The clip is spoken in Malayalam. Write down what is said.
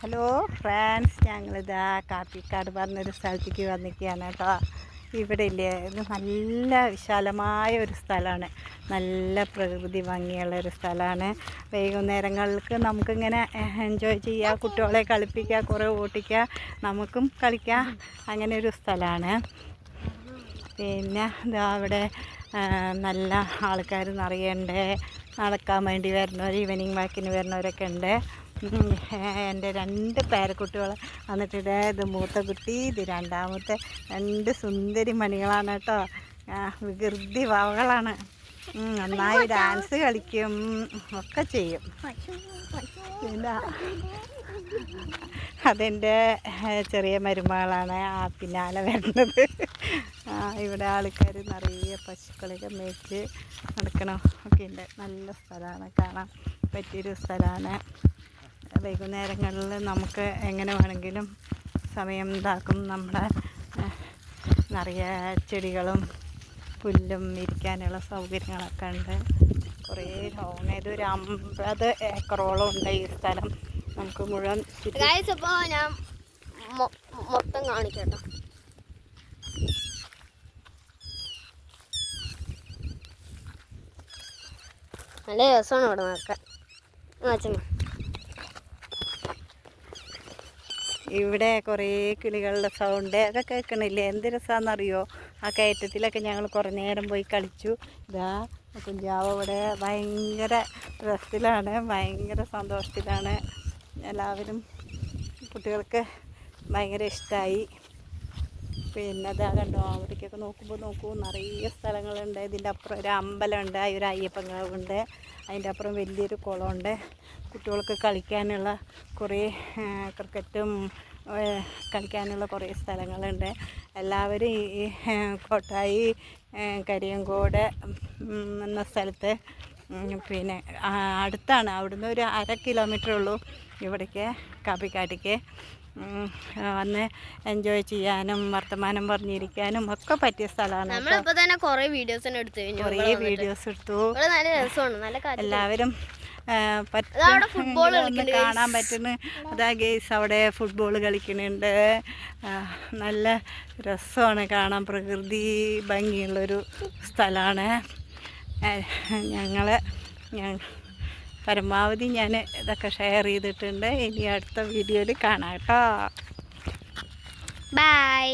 ഹലോ ഫ്രണ്ട്സ്, ഞങ്ങളിതാ കാപ്പിക്കാട് പറഞ്ഞൊരു സ്ഥലത്തേക്ക് വന്നിരിക്കുകയാണ് കേട്ടോ. ഇവിടെ ഇല്ലേ, ഇത് നല്ല വിശാലമായ ഒരു സ്ഥലമാണ്, നല്ല പ്രകൃതി ഭംഗിയുള്ള ഒരു സ്ഥലമാണ്. വൈകുന്നേരങ്ങൾക്ക് നമുക്കിങ്ങനെ എൻജോയ് ചെയ്യുക, കുട്ടികളെ കളിപ്പിക്കുക, കുറേ ഓട്ടിക്കുക, നമുക്കും കളിക്കുക, അങ്ങനെ ഒരു സ്ഥലമാണ്. പിന്നെ ഇതാ അവിടെ നല്ല ആൾക്കാർ നിറയുണ്ട്, നടക്കാൻ വേണ്ടി വരുന്നവർ, ഈവനിങ് വാക്കിന് വരുന്നവരൊക്കെ ഉണ്ട്. എൻ്റെ 2 പേരക്കുട്ടികൾ വന്നിട്ടുണ്ട്. ഇത് മൂത്ത കുട്ടി, ഇത് രണ്ടാമത്തെ. 2 സുന്ദരി മണികളാണ് കേട്ടോ. വികൃതി വാവകളാണ്. നന്നായി ഡാൻസ് കളിക്കും, ഒക്കെ ചെയ്യും. പിന്നെ അതെൻ്റെ ചെറിയ മരുമകളാണ് ആ പിന്നാലെ വരുന്നത്. ഇവിടെ ആൾക്കാർ നിറയെ പശുക്കളൊക്കെ മേച്ച് നടക്കണം ഒക്കെ ഉണ്ട്. നല്ല സ്ഥലമാണ്, കാണാൻ പറ്റിയൊരു സ്ഥലമാണ്. വൈകുന്നേരങ്ങളിൽ നമുക്ക് എങ്ങനെ വേണമെങ്കിലും സമയം ഇതാക്കും. നമ്മുടെ നിറയെ ചെടികളും പുല്ലും ഇരിക്കാനുള്ള സൗകര്യങ്ങളൊക്കെ ഉണ്ട്. കുറേ ലോങ്, ഇതൊരു 50 ഏക്കറോളം ഉണ്ട് ഈ സ്ഥലം. നമുക്ക് മുഴുവൻ അപ്പോൾ ഞാൻ മൊത്തം കാണിക്കട്ടോ. നല്ല രസമാണ് ഇവിടെ നോക്കാൻ. ഇവിടെ കുറേ കിളികളുടെ സൗണ്ട് ഒക്കെ കേൾക്കണില്ലേ? എന്ത് രസമാണെന്നറിയോ? ആ കയറ്റത്തിലൊക്കെ ഞങ്ങൾ കുറേ നേരം പോയി കളിച്ചു. ഇതാ കുഞ്ചാവ് ഇവിടെ ഭയങ്കര രസത്തിലാണ്, ഭയങ്കര സന്തോഷത്തിലാണ്. എല്ലാവരും, കുട്ടികൾക്ക് ഭയങ്കര ഇഷ്ടമായി. പിന്നെ അതാ കണ്ടോ, അവിടേക്കൊക്കെ നോക്കൂ, നിറയെ സ്ഥലങ്ങളുണ്ട്. ഇതിൻ്റെ അപ്പുറം ഒരു അമ്പലമുണ്ട്, ഒരു അയ്യപ്പൻകാവുണ്ട്. അതിൻ്റെ അപ്പുറം വലിയൊരു കുളമുണ്ട്. കുട്ടികൾക്ക് കളിക്കാനുള്ള കുറേ ക്രിക്കറ്റും കളിക്കാനുള്ള കുറേ സ്ഥലങ്ങളുണ്ട്. എല്ലാവരും ഈ കോട്ടായി കരിയങ്കോട് എന്ന സ്ഥലത്ത്, പിന്നെ അടുത്താണ്. അവിടുന്ന് ഒരു 1/2 കിലോമീറ്റർ ഉള്ളൂ ഇവിടേക്ക്, കാപ്പിക്കാട്ടിക്ക്. വന്ന് എൻജോയ് ചെയ്യാനും വർത്തമാനം പറഞ്ഞിരിക്കാനും ഒക്കെ പറ്റിയ സ്ഥലമാണ്. കുറേ വീഡിയോസ് എടുത്തു. എല്ലാവരും കാണാൻ പറ്റുന്നു. അതാ ഗെയ്സ്, അവിടെ ഫുട്ബോൾ കളിക്കുന്നുണ്ട്. നല്ല രസമാണ് കാണാൻ, പ്രകൃതി ഭംഗിയുള്ളൊരു സ്ഥലമാണ്. പരമാവധി ഞാൻ ഇതൊക്കെ ഷെയർ ചെയ്തിട്ടുണ്ട്. ഇനി അടുത്ത വീഡിയോയിൽ കാണാം കേട്ടോ. ബൈ.